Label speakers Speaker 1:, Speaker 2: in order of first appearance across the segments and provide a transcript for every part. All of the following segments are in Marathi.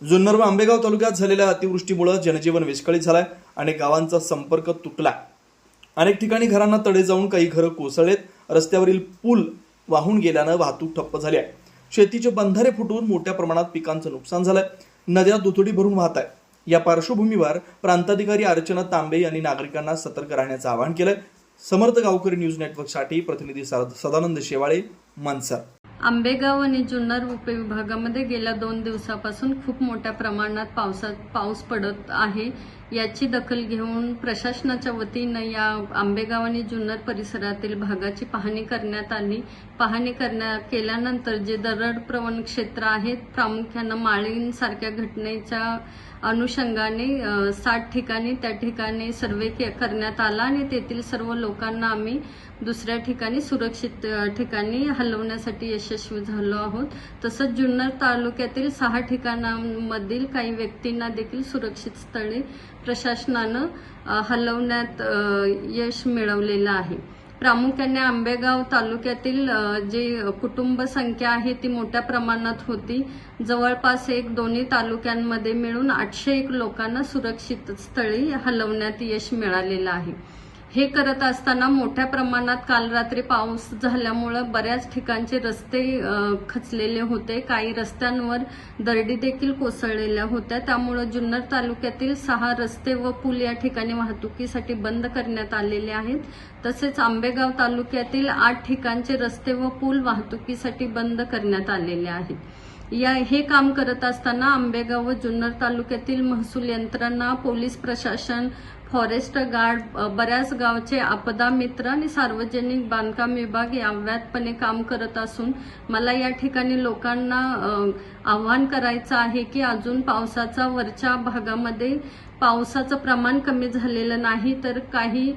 Speaker 1: जुन्नर व आंबेगाव तालुक्यात झालेल्या अतिवृष्टीमुळे जनजीवन विस्कळीत झालंय. अनेक गावांचा संपर्क तुटला. अनेक ठिकाणी घरांना तडे जाऊन काही घरं कोसळलेत. रस्त्यावरील पूल वाहून गेल्यानं वाहतूक ठप्प झाली आहे. शेतीचे बंधारे फुटून मोठ्या प्रमाणात पिकांचं नुकसान झालंय. नद्या दुथडी भरून वाहत आहेत. या पार्श्वभूमीवर प्रांताधिकारी अर्चना तांबे यांनी नागरिकांना सतर्क राहण्याचं आवाहन केलंय. समर्थ गावकरी न्यूज नेटवर्कसाठी प्रतिनिधी सदानंद शेवाळे, मनसर.
Speaker 2: आंबेगाव आणि जुन्नर उपविभागामध्ये गेल्या 2 दिवसापासून खूप मोठ्या प्रमाणात पाऊस पडत आहे. याची दखल घेऊन प्रशासनाच्या वतीनं या आंबेगाव आणि जुन्नर परिसरातील भागाची पाहणी करण्यात आली. पाहणी केल्यानंतर जे दरडप्रवण क्षेत्र आहेत, प्रामुख्यानं माळींसारख्या घटनेच्या अनुषंगाने 60 ठिकाणी त्या ठिकाणी सर्वे करण्यात आला आणि तेथील सर्व लोकांना आम्ही दुसऱ्या ठिकाणी सुरक्षित ठिकाणी हलवण्यासाठी यशस्वी झालो आहोत. तसंच जुन्नर तालुक्यातील 6 ठिकाणांमधील काही व्यक्तींना देखील सुरक्षित स्थळी प्रशासनानं हलवण्यात यश मिळवलेलं आहे. प्रामुख्याने आंबेगाव तालुक्यातील जे कुटुंब संख्या आहे ती मोठ्या प्रमाणात होती. जवळपास दोन्ही तालुक्यांमध्ये मिळून 801 लोकांना सुरक्षित स्थळी हलवण्यात यश मिळालेलं आहे. हे करत असताना मोठ्या प्रमाणात काल रात्री पाऊस झाल्यामुळे बऱ्याच ठिकाणचे रस्ते खचलेले होते. काही रस्त्यांवर दरडी देखील कोसळलेल्या होत्या. त्यामुळे जुन्नर तालुक्यातील 6 रस्ते व पूल या ठिकाणी वाहतुकीसाठी बंद करण्यात आलेले आहेत. तसेच आंबेगाव तालुक्यातील 8 ठिकाणचे रस्ते व पूल वाहतुकीसाठी बंद करण्यात आलेले आहेत. हे काम करत असताना आंबेगाव व जुन्नर तालुक्यातील महसूल यंत्रणा, पोलीस प्रशासन, फॉरेस्ट गार्ड, बऱ्याच गावचे आपदा मित्र आणि सार्वजनिक बांधकाम विभाग अव्याहतपणे काम करत असून मला या ठिकाणी लोकांना आवाहन करायचं आहे की अजून पावसाचा वरच्या भागामध्ये पावसाचं प्रमाण कमी झालेलं नाही, तर काही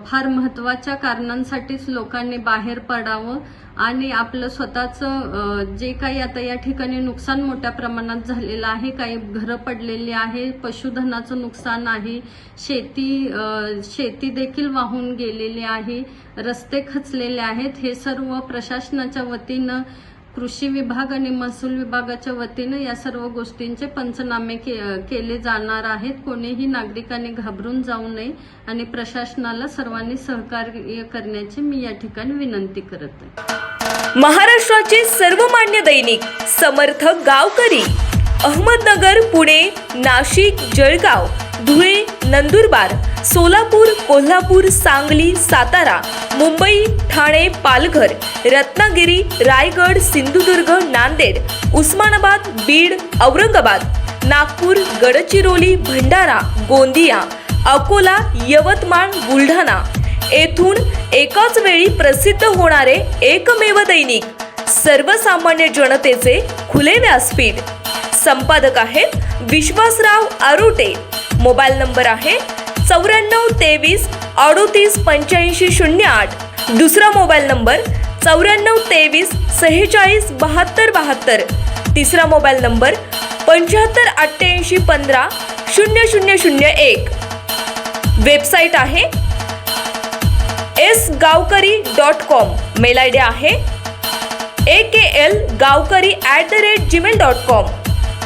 Speaker 2: फार महत्त्वाच्या कारणांसाठीच लोकांनी बाहेर पडावं आणि आपलं स्वतःचं जे काही आता या ठिकाणी नुकसान मोठ्या प्रमाणात झालेलं आहे, काही घरं पडलेली आहे, पशुधनाचं नुकसान आहे, शेती देखील वाहून गेलेली आहे, रस्ते खचलेले आहेत. हे सर्व प्रशासनाच्या वतीनं, कृषी विभाग आणि महसूल विभागाच्या वतीनं या सर्व गोष्टींचे पंचनामे केले जाणार आहेत. कोणीही नागरिकांनी घाबरून जाऊ नये आणि प्रशासनाला सर्वांनी सहकार्य करण्याची मी या ठिकाणी विनंती करत आहे.
Speaker 3: महाराष्ट्राचे सर्वमान्य दैनिक समर्थ गावकरी अहमदनगर, पुणे, नाशिक, जळगाव, धुळे, नंदुरबार, सोलापूर, कोल्हापूर, सांगली, सातारा, मुंबई, ठाणे, पालघर, रत्नागिरी, रायगड, सिंधुदुर्ग, नांदेड, उस्मानाबाद, बीड, औरंगाबाद, नागपूर, गडचिरोली, भंडारा, गोंदिया, अकोला, यवतमाळ, बुलढाणा येथून एकाच वेळी प्रसिद्ध होणारे एकमेव दैनिक, सर्वसामान्य जनतेचे खुले व्यासपीठ. संपादक आहेत विश्वासराव आरोटे. मोबाईल नंबर आहे 9423 38 85 08. दुसरा मोबाईल नंबर 9423 46 72 72. तिसरा मोबाईल नंबर 75 88 15 0001. वेबसाईट आहे sgavkari.com. मेल आयडी आहे aklgavkari@gmail.com.